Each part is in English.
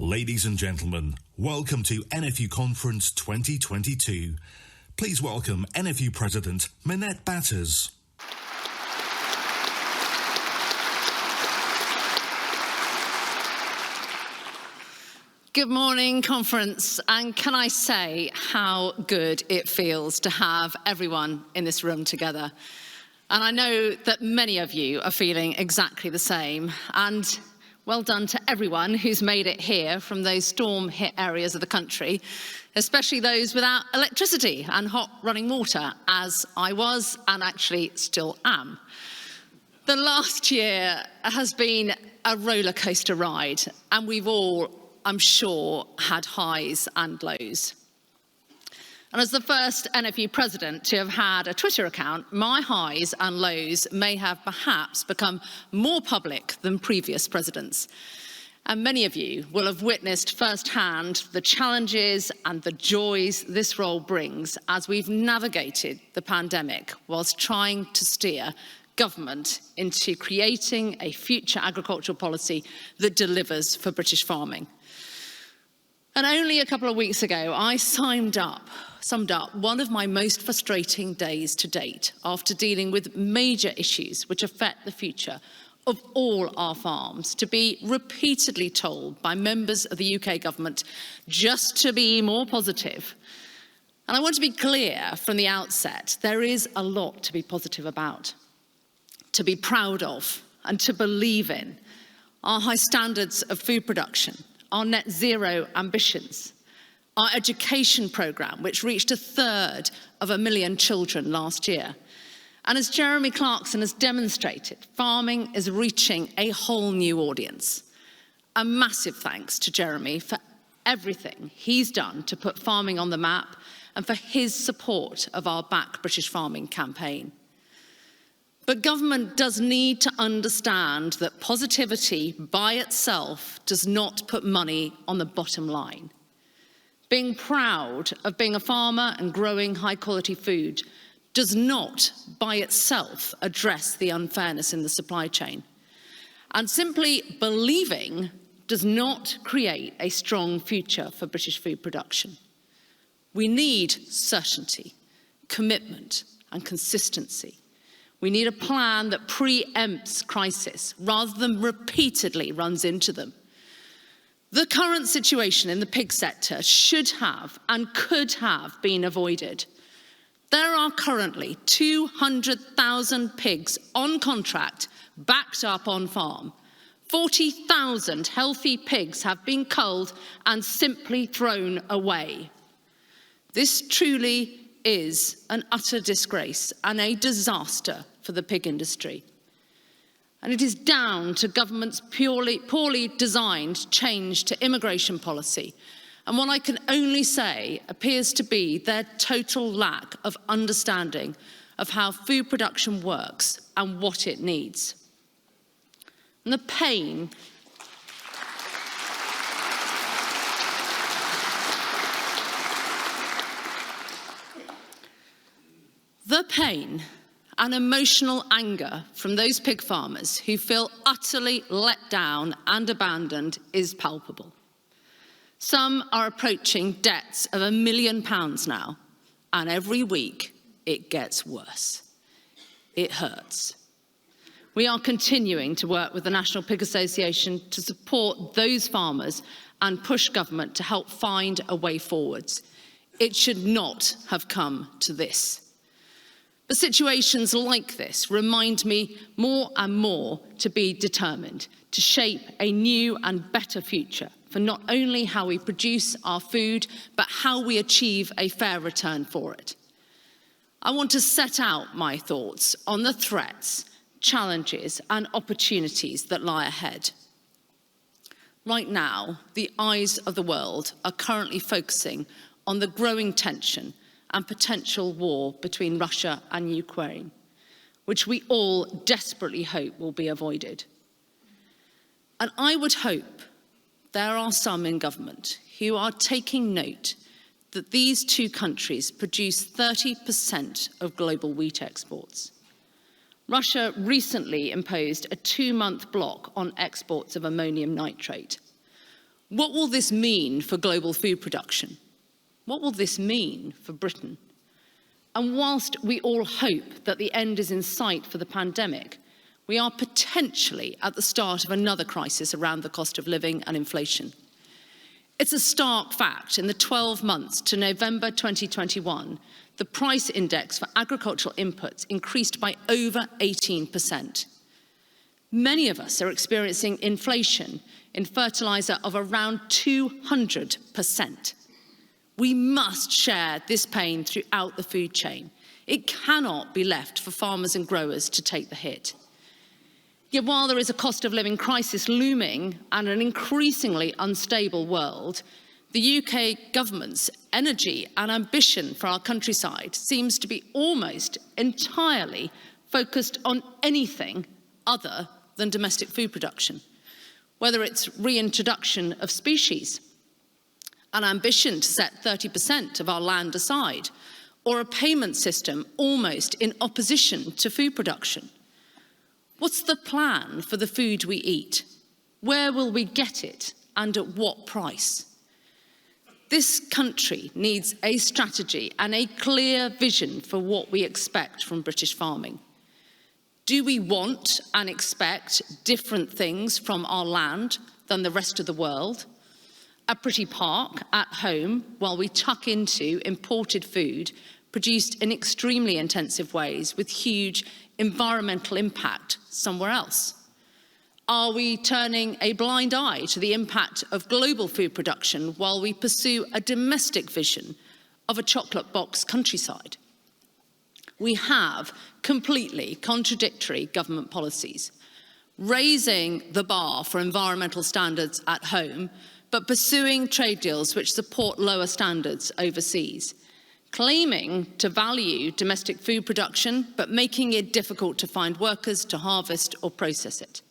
Ladies and gentlemen, welcome to NFU Conference 2022. Please welcome NFU President Minette Batters. Good morning, conference, and can I say how good it feels to have everyone in this room together. And I know that many of you are feeling exactly the same, and well done to everyone who's made it here from those storm-hit areas of the country, especially those without electricity and hot running water, as I was and actually still am. The last year has been a roller coaster ride, and we've all, I'm sure, had highs and lows. And as the first NFU president to have had a Twitter account, my highs and lows may have perhaps become more public than previous presidents. And many of you will have witnessed firsthand the challenges and the joys this role brings as we've navigated the pandemic whilst trying to steer government into creating a future agricultural policy that delivers for British farming. And only a couple of weeks ago, I summed up one of my most frustrating days to date after dealing with major issues which affect the future of all our farms, to be repeatedly told by members of the UK government just to be more positive. And I want to be clear from the outset, there is a lot to be positive about, to be proud of, and to believe in. Our high standards of food production, our net zero ambitions, our education programme, which reached 1/3 of 1 million children last year. And as Jeremy Clarkson has demonstrated, farming is reaching a whole new audience. A massive thanks to Jeremy for everything he's done to put farming on the map and for his support of our Back British Farming campaign. But government does need to understand that positivity by itself does not put money on the bottom line. Being proud of being a farmer and growing high-quality food does not by itself address the unfairness in the supply chain. And simply believing does not create a strong future for British food production. We need certainty, commitment, and consistency. We need a plan that preempts crisis rather than repeatedly runs into them. The current situation in the pig sector should have and could have been avoided. There are currently 200,000 pigs on contract, backed up on farm. 40,000 healthy pigs have been culled and simply thrown away. This truly is an utter disgrace and a disaster for the pig industry. And it is down to government's poorly designed change to immigration policy, and what I can only say appears to be their total lack of understanding of how food production works and what it needs. And the pain and emotional anger from those pig farmers who feel utterly let down and abandoned is palpable. Some are approaching debts of £1 million now, and every week it gets worse. It hurts. We are continuing to work with the National Pig Association to support those farmers and push government to help find a way forwards. It should not have come to this. But situations like this remind me more and more to be determined to shape a new and better future for not only how we produce our food, but how we achieve a fair return for it. I want to set out my thoughts on the threats, challenges, and opportunities that lie ahead. Right now, the eyes of the world are currently focusing on the growing tension and potential war between Russia and Ukraine, which we all desperately hope will be avoided. And I would hope there are some in government who are taking note that these two countries produce 30% of global wheat exports. Russia recently imposed a 2-month block on exports of ammonium nitrate. What will this mean for global food production? What will this mean for Britain? And whilst we all hope that the end is in sight for the pandemic, we are potentially at the start of another crisis around the cost of living and inflation. It's a stark fact, in the 12 months to November 2021, the price index for agricultural inputs increased by over 18%. Many of us are experiencing inflation in fertiliser of around 200%. We must share this pain throughout the food chain. It cannot be left for farmers and growers to take the hit. Yet while there is a cost of living crisis looming and an increasingly unstable world, the UK government's energy and ambition for our countryside seems to be almost entirely focused on anything other than domestic food production, whether it's reintroduction of species, an ambition to set 30% of our land aside, or a payment system almost in opposition to food production. What's the plan for the food we eat? Where will we get it, and at what price? This country needs a strategy and a clear vision for what we expect from British farming. Do we want and expect different things from our land than the rest of the world? A pretty park at home while we tuck into imported food produced in extremely intensive ways with huge environmental impact somewhere else? Are we turning a blind eye to the impact of global food production while we pursue a domestic vision of a chocolate box countryside? We have completely contradictory government policies, raising the bar for environmental standards at home, but pursuing trade deals which support lower standards overseas, claiming to value domestic food production, but making it difficult to find workers to harvest or process it.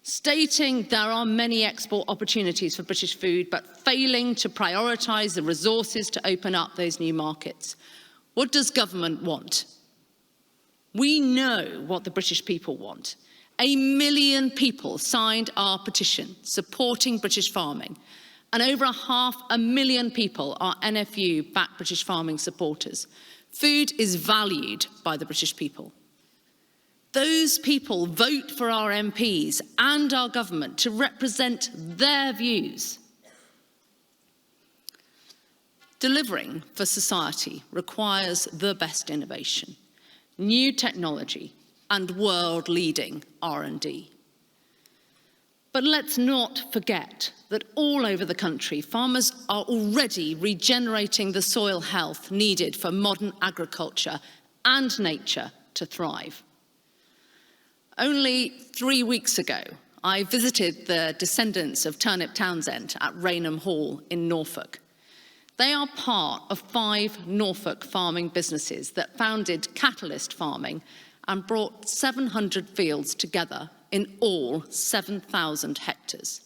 Stating there are many export opportunities for British food, but failing to prioritise the resources to open up those new markets. What does government want? We know what the British people want. 1 million people signed our petition supporting British farming, and over 500,000 people are NFU-backed British farming supporters. Food is valued by the British people. Those people vote for our MPs and our government to represent their views. Delivering for society requires the best innovation, new technology, and world-leading R&D. But let's not forget that all over the country, farmers are already regenerating the soil health needed for modern agriculture and nature to thrive. Only 3 weeks ago, I visited the descendants of Turnip Townsend at Rainham Hall in Norfolk. They are part of 5 Norfolk farming businesses that founded Catalyst Farming and brought 700 fields together in all 7,000 hectares.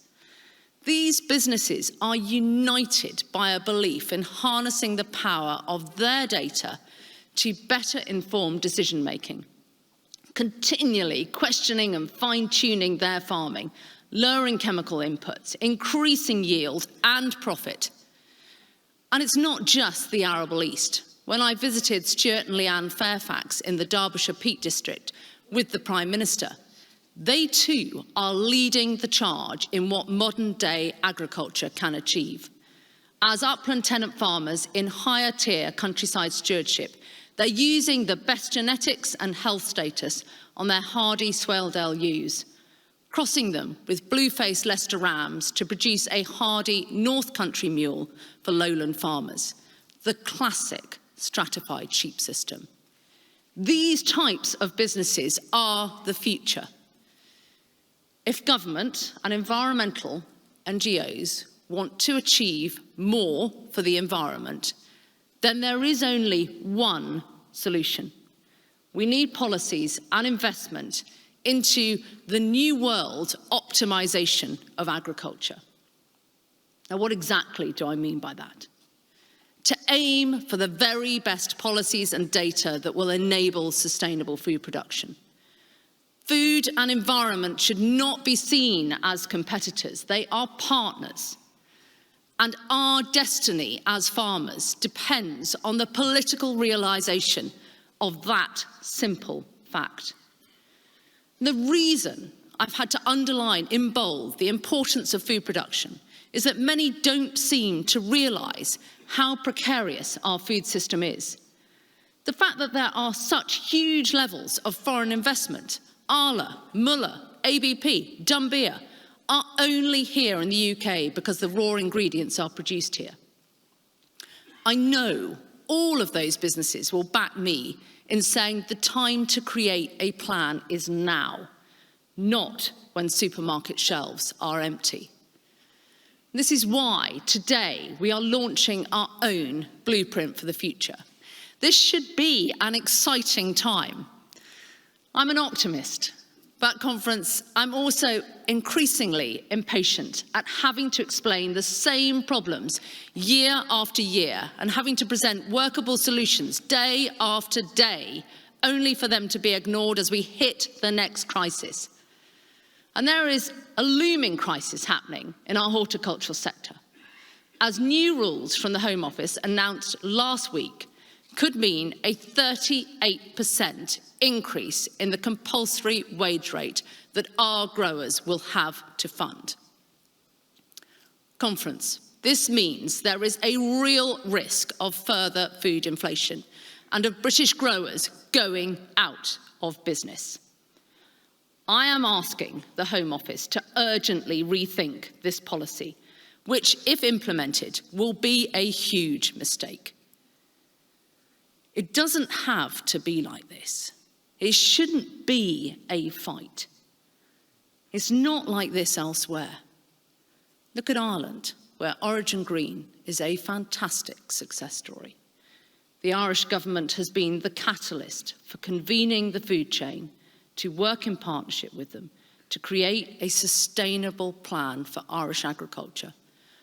These businesses are united by a belief in harnessing the power of their data to better inform decision-making, continually questioning and fine-tuning their farming, lowering chemical inputs, increasing yield and profit. And it's not just the arable East. When I visited Stuart and Leanne Fairfax in the Derbyshire Peak District with the Prime Minister, they too are leading the charge in what modern-day agriculture can achieve. As upland tenant farmers in higher-tier countryside stewardship, they're using the best genetics and health status on their hardy Swaledale ewes, crossing them with blue-faced Leicester rams to produce a hardy North Country mule for lowland farmers, the classic stratified sheep system. These types of businesses are the future. If government and environmental NGOs want to achieve more for the environment, then there is only one solution. We need policies and investment into the new world optimization of agriculture. Now, what exactly do I mean by that? To aim for the very best policies and data that will enable sustainable food production. Food and environment should not be seen as competitors. They are partners. And our destiny as farmers depends on the political realisation of that simple fact. The reason I've had to underline in bold the importance of food production is that many don't seem to realise how precarious our food system is. The fact that there are such huge levels of foreign investment, Arla, Muller, ABP, Dumbia, are only here in the UK because the raw ingredients are produced here. I know all of those businesses will back me in saying the time to create a plan is now, not when supermarket shelves are empty. This is why today we are launching our own blueprint for the future. This should be an exciting time. I'm an optimist, but at conference, I'm also increasingly impatient at having to explain the same problems year after year and having to present workable solutions day after day, only for them to be ignored as we hit the next crisis. And there is a looming crisis happening in our horticultural sector, as new rules from the Home Office announced last week could mean a 38% increase in the compulsory wage rate that our growers will have to fund. Conference, this means there is a real risk of further food inflation and of British growers going out of business. I am asking the Home Office to urgently rethink this policy, which, if implemented, will be a huge mistake. It doesn't have to be like this. It shouldn't be a fight. It's not like this elsewhere. Look at Ireland, where Origin Green is a fantastic success story. The Irish government has been the catalyst for convening the food chain to work in partnership with them to create a sustainable plan for Irish agriculture,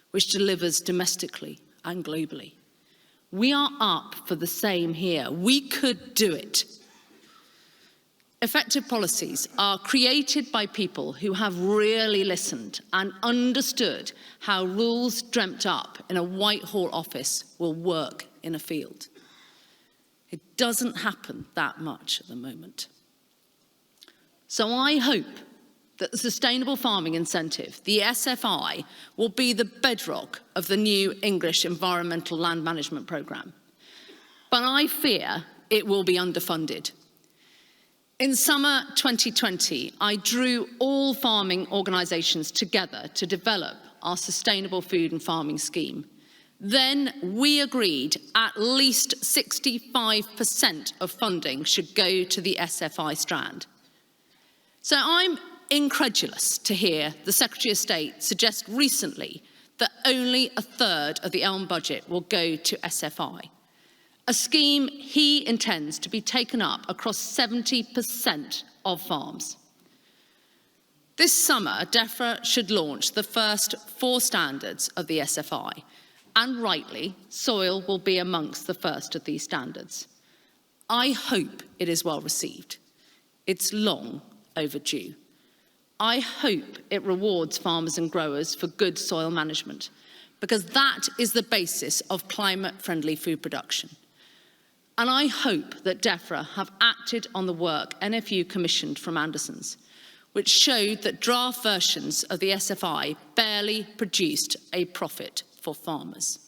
which delivers domestically and globally. We are up for the same here. We could do it. Effective policies are created by people who have really listened and understood how rules dreamt up in a Whitehall office will work in a field. It doesn't happen that much at the moment. So I hope that the Sustainable Farming Incentive, the SFI, will be the bedrock of the new English Environmental Land Management Programme. But I fear it will be underfunded. In summer 2020, I drew all farming organisations together to develop our Sustainable Food and Farming Scheme. Then we agreed at least 65% of funding should go to the SFI strand. So I'm incredulous to hear the Secretary of State suggest recently that only a third of the ELM budget will go to SFI, a scheme he intends to be taken up across 70% of farms. This summer, DEFRA should launch the first 4 standards of the SFI, and rightly, soil will be amongst the first of these standards. I hope it is well received. It's long overdue. I hope it rewards farmers and growers for good soil management, because that is the basis of climate-friendly food production. And I hope that DEFRA have acted on the work NFU commissioned from Anderson's, which showed that draft versions of the SFI barely produced a profit for farmers.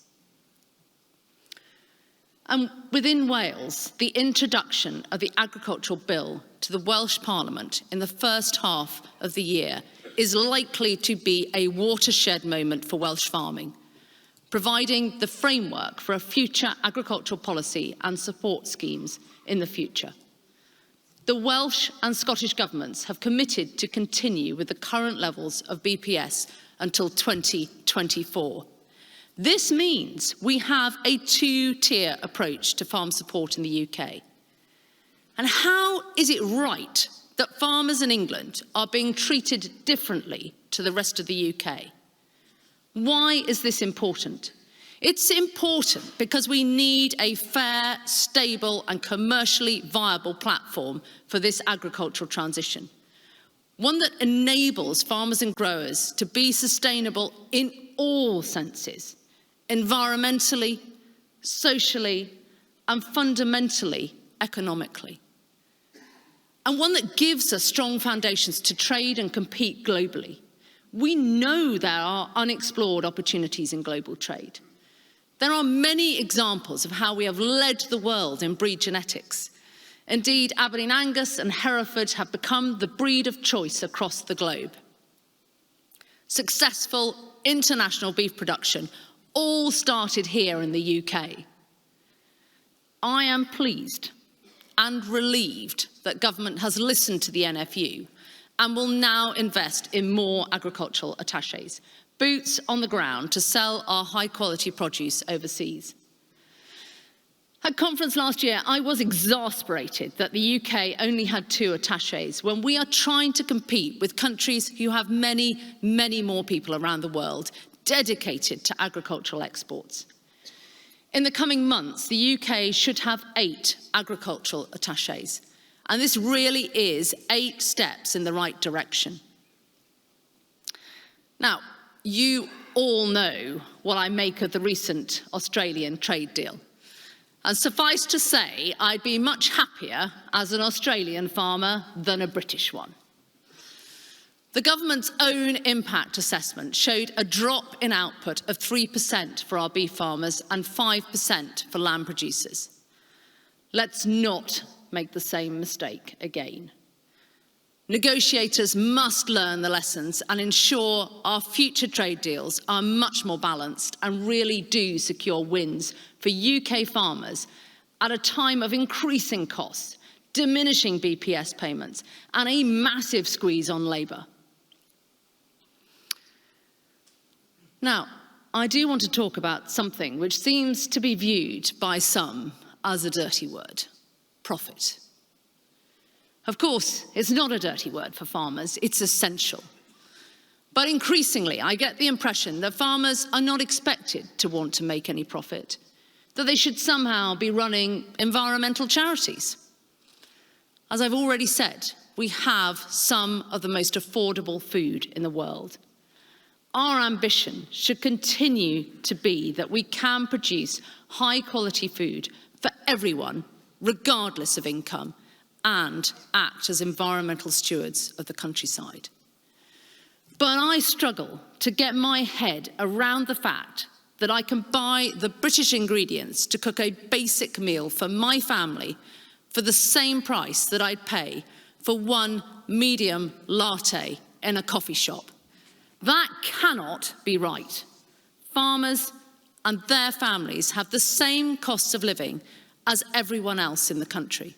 And within Wales, the introduction of the Agricultural Bill to the Welsh Parliament in the first half of the year is likely to be a watershed moment for Welsh farming, providing the framework for a future agricultural policy and support schemes in the future. The Welsh and Scottish governments have committed to continue with the current levels of BPS until 2024. This means we have a 2-tier approach to farm support in the UK. And how is it right that farmers in England are being treated differently to the rest of the UK? Why is this important? It's important because we need a fair, stable and commercially viable platform for this agricultural transition. one that enables farmers and growers to be sustainable in all senses, environmentally, socially, and fundamentally economically. And one that gives us strong foundations to trade and compete globally. We know there are unexplored opportunities in global trade. There are many examples of how we have led the world in breed genetics. Indeed, Aberdeen Angus and Hereford have become the breed of choice across the globe. Successful international beef production all started here in the UK. I am pleased and relieved that government has listened to the NFU and will now invest in more agricultural attachés, boots on the ground to sell our high-quality produce overseas. At conference last year, I was exasperated that the UK only had 2 attachés when we are trying to compete with countries who have many, many more people around the world dedicated to agricultural exports. In the coming months, the UK should have 8 agricultural attachés, and this really is 8 steps in the right direction. Now, you all know what I make of the recent Australian trade deal. And suffice to say, I'd be much happier as an Australian farmer than a British one. The government's own impact assessment showed a drop in output of 3% for our beef farmers and 5% for lamb producers. Let's not make the same mistake again. Negotiators must learn the lessons and ensure our future trade deals are much more balanced and really do secure wins for UK farmers at a time of increasing costs, diminishing BPS payments, and a massive squeeze on labour. Now, I do want to talk about something which seems to be viewed by some as a dirty word: profit. Of course, it's not a dirty word for farmers, it's essential. But increasingly, I get the impression that farmers are not expected to want to make any profit, that they should somehow be running environmental charities. As I've already said, we have some of the most affordable food in the world. Our ambition should continue to be that we can produce high-quality food for everyone, regardless of income, and act as environmental stewards of the countryside. But I struggle to get my head around the fact that I can buy the British ingredients to cook a basic meal for my family for the same price that I'd pay for one medium latte in a coffee shop. That cannot be right. Farmers and their families have the same costs of living as everyone else in the country.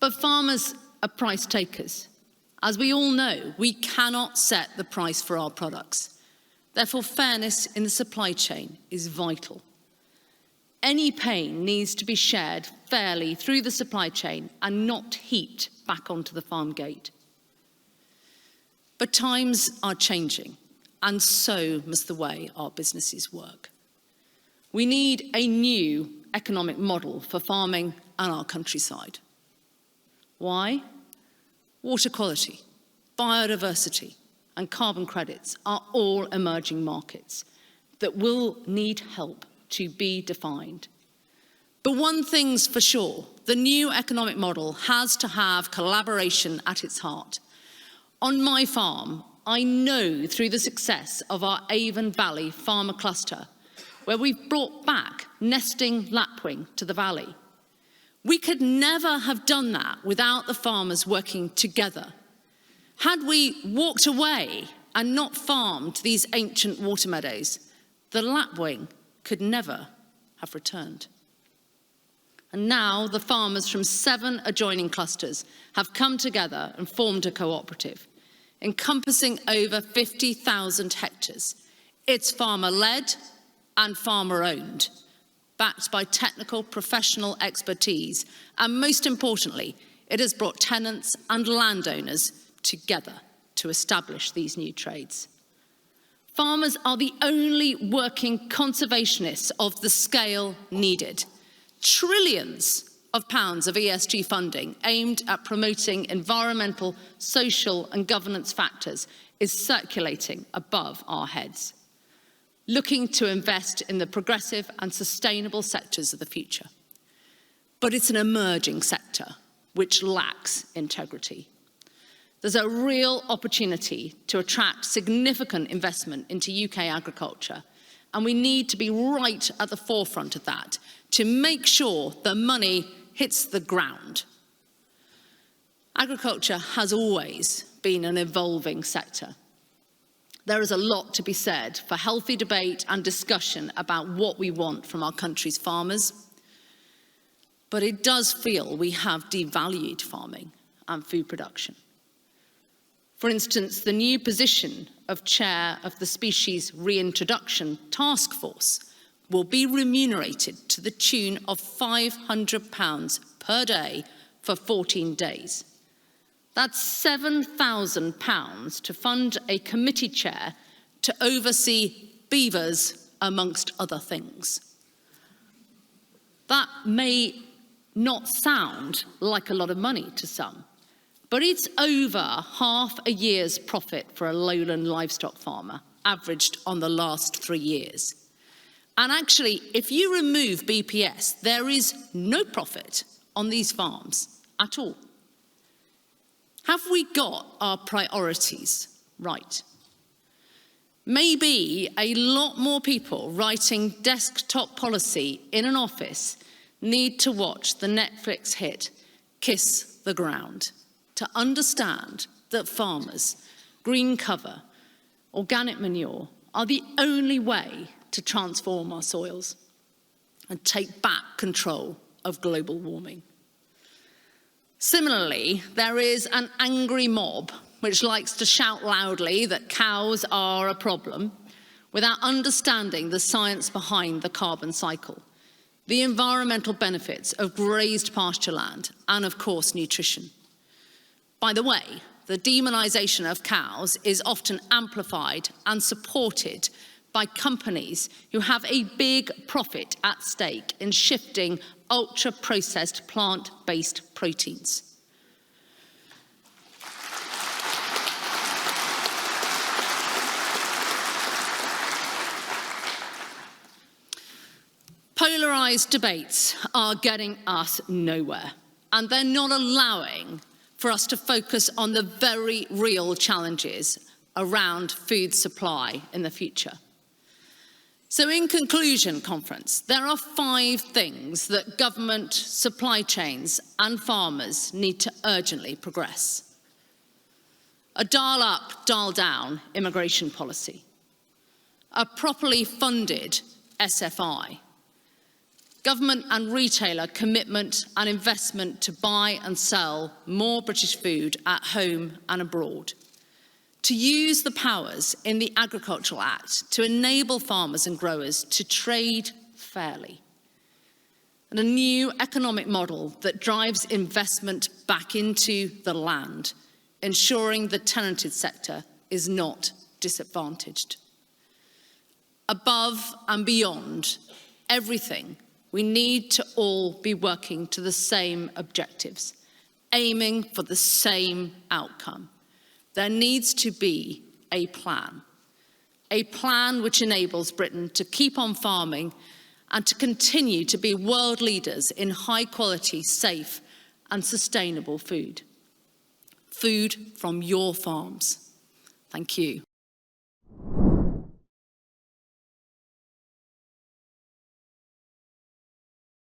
But farmers are price takers. As we all know, we cannot set the price for our products. Therefore, fairness in the supply chain is vital. Any pain needs to be shared fairly through the supply chain and not heaped back onto the farm gate. But times are changing, and so must the way our businesses work. We need a new economic model for farming and our countryside. Why? Water quality, biodiversity, and carbon credits are all emerging markets that will need help to be defined. But one thing's for sure, the new economic model has to have collaboration at its heart. On my farm, I know through the success of our Avon Valley Farmer Cluster, where we've brought back nesting lapwing to the valley. We could never have done that without the farmers working together. Had we walked away and not farmed these ancient water meadows, the lapwing could never have returned. And now the farmers from 7 adjoining clusters have come together and formed a cooperative, encompassing over 50,000 hectares. It's farmer-led and farmer-owned, backed by technical professional expertise, and most importantly, it has brought tenants and landowners together to establish these new trades. Farmers are the only working conservationists of the scale needed. Trillions of pounds of ESG funding aimed at promoting environmental, social and governance factors is circulating above our heads, looking to invest in the progressive and sustainable sectors of the future. But it's an emerging sector which lacks integrity. There's a real opportunity to attract significant investment into UK agriculture, and we need to be right at the forefront of that to make sure the money hits the ground. Agriculture has always been an evolving sector. There is a lot to be said for healthy debate and discussion about what we want from our country's farmers, but it does feel we have devalued farming and food production. For instance, the new position of chair of the Species Reintroduction Task Force will be remunerated to the tune of £500 per day for 14 days. That's £7,000 to fund a committee chair to oversee beavers, amongst other things. That may not sound like a lot of money to some, but it's over half a year's profit for a lowland livestock farmer, averaged on the last 3 years. And actually, if you remove BPS, there is no profit on these farms at all. Have we got our priorities right? Maybe a lot more people writing desktop policy in an office need to watch the Netflix hit Kiss the Ground to understand that farmers, green cover, organic manure are the only way to transform our soils and take back control of global warming. Similarly, there is an angry mob which likes to shout loudly that cows are a problem without understanding the science behind the carbon cycle, the environmental benefits of grazed pasture land, and of course, nutrition. By the way, the demonisation of cows is often amplified and supported by companies who have a big profit at stake in shifting ultra-processed plant-based proteins. Polarised debates are getting us nowhere, and they're not allowing for us to focus on the very real challenges around food supply in the future. So in conclusion, conference, there are 5 things that government, supply chains and farmers need to urgently progress. A dial-up, dial-down immigration policy. A properly funded SFI. Government and retailer commitment and investment to buy and sell more British food at home and abroad. To use the powers in the Agricultural Act to enable farmers and growers to trade fairly. And a new economic model that drives investment back into the land, ensuring the tenanted sector is not disadvantaged. Above and beyond everything, we need to all be working to the same objectives, aiming for the same outcome. There needs to be a plan which enables Britain to keep on farming and to continue to be world leaders in high quality, safe and sustainable food. Food from your farms. Thank you.